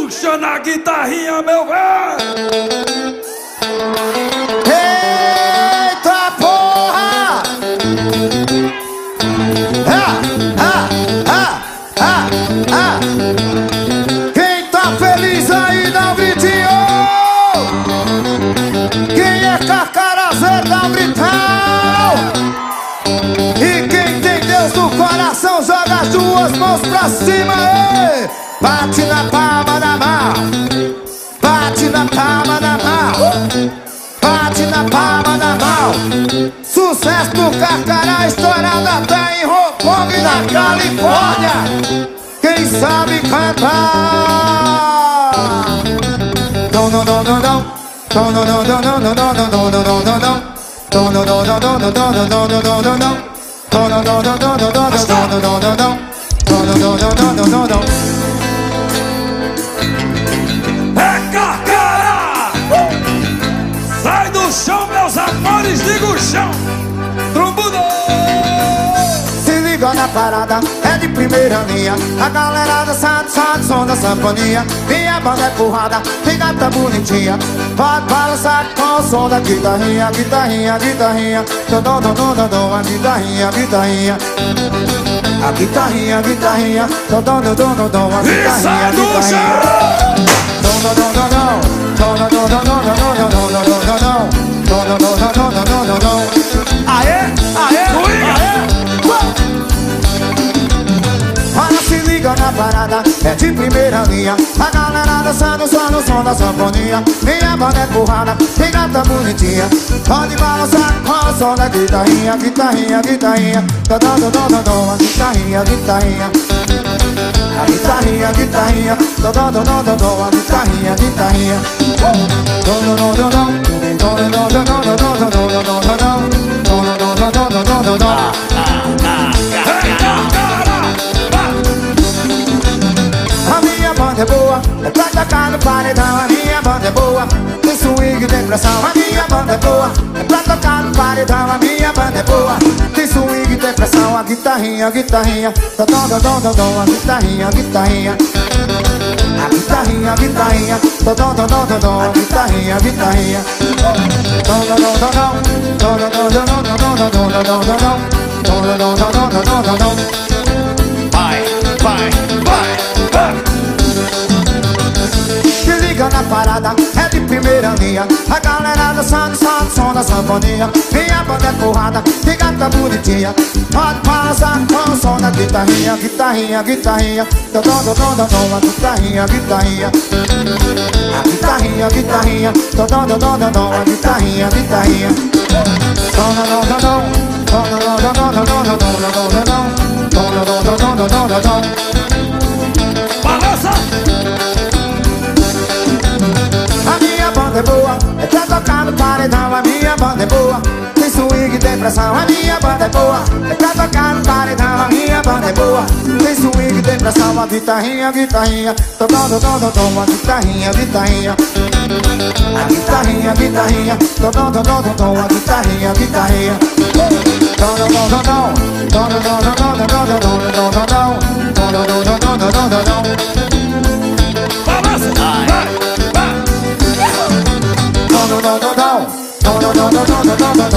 puxa na guitarrinha, meu velho. Eita porra! Quem tá feliz aí dá um gritinho. Quem é cacarazeiro dá um gritão. E quem tem Deus no coração joga as duas mãos pra cima. Ei! Bate na palma da mão. Bate na palma da mão. Bate na palma da mão. Sucesso do Carcará, estourado até em Hong Kong, na Califórnia. Quem sabe cantar? Não, não, não, não, não. Não, não, não, não, não, não, não, não, não, não, não, não. Não, não, não, não, não, não, não, não, não, não, não, não. Não, não, não, não, não, não, não, não, não, não, não, não. Não, não, não, não, não, não, não. É Carcará! Sai do chão, meus amores, liga o chão. Trombudo! Se liga na parada, é de primeira linha. A galera dançando, sabe, som da sanfonia. Minha banda é porrada, tem gata bonitinha. Pode balançar com o som da guitarrinha. Guitarrinha, guitarrinha. Dom, dom, dom, dom, dom. A guitarrinha, guitarrinha. A guitarrinha, guitarrinha. Dom, dom, dom, dom, dom. A guitarrinha, guitarrinha. Dom, dom, dom, dom, dom. Dom, dom, dom, dom, dom, dom, dom, dom, dom, dom, dom. Dom, dom, dom, dom, dom, dom, dom, dom. Aê, aê, aê. Olha, se liga na parada, é de primeira linha. A galera dançando só no som da sanfonia. Minha banda é porrada, tem gata bonitinha. Pode balançar com o som da guitarrinha. Guitarrinha, guitarrinha. Dom, dom, dom, dom, dom. A guitarrinha, guitarrinha. A guitarrinha, guitarrinha. Dom, dom, dom, dom, dom. A guitarrinha, guitarrinha. Dom, dom, dom, dom, dom. Dom, dom, dom, dom, dom, dom, dom, dom, dom, dom, dom. Dom, dom, dom, dom, dom, dom, dom, dom. A minha banda é boa, é pra tocar no paredão. A minha banda é boa, tem swing, tem pressão. A minha banda é boa, é pra tocar no paredão. A minha banda é boa, tem swing, tem pressão. A guitarrinha, guitarrinha. Dom, dom, dom, dom, dom. A guitarrinha, guitarrinha. A guitarrinha, guitarrinha. Dom, dom, dom, dom, dom. A guitarrinha, guitarrinha. Dom, dom, dom, dom, dom. Dom, dom, dom, dom, dom, dom, dom, dom, dom, dom, dom. Dom, dom, dom, dom, dom, dom, dom, dom. Vai, vai, vai, vai. Se liga na parada, é de primeira linha. A galera dançando só no som da sanfonia. Minha banda é porrada, tem gata bonitinha. Pode balançar com o som da guitarrinha. Guitarrinha, guitarrinha. Dom, dom, dom, dom, dom. A guitarrinha, guitarrinha. A guitarrinha, guitarrinha. Dom, dom, dom, dom, dom. A guitarrinha, guitarrinha. Dom, dom, dom, dom, dom. Dom, dom, dom, dom, dom, dom, dom, dom, dom, dom, dom. Dom, dom, dom, dom, dom, dom, dom, dom. Balança! A minha banda é boa, é pra tocar no paredão. A minha banda é boa, tem swing, tem pressão. A minha banda é boa, é pra tocar no paredão. A minha banda é boa, tem swing, tem pressão. A guitarrinha, guitarrinha. Dom, dom, dom, dom, dom. A guitarrinha, guitarrinha. A guitarrinha, guitarrinha. Dom, dom, dom, dom, dom. A guitarrinha, guitarrinha. Dom, dom, dom, dom, dom. Dom, dom, dom, dom, dom, dom, dom, dom, dom, dom, dom. Dom, dom, dom, dom, dom, dom, dom, dom. Balança! Vai, vai. Dom, dom, dom, dom, dom. Dom, dom, dom, dom, dom, dom, dom,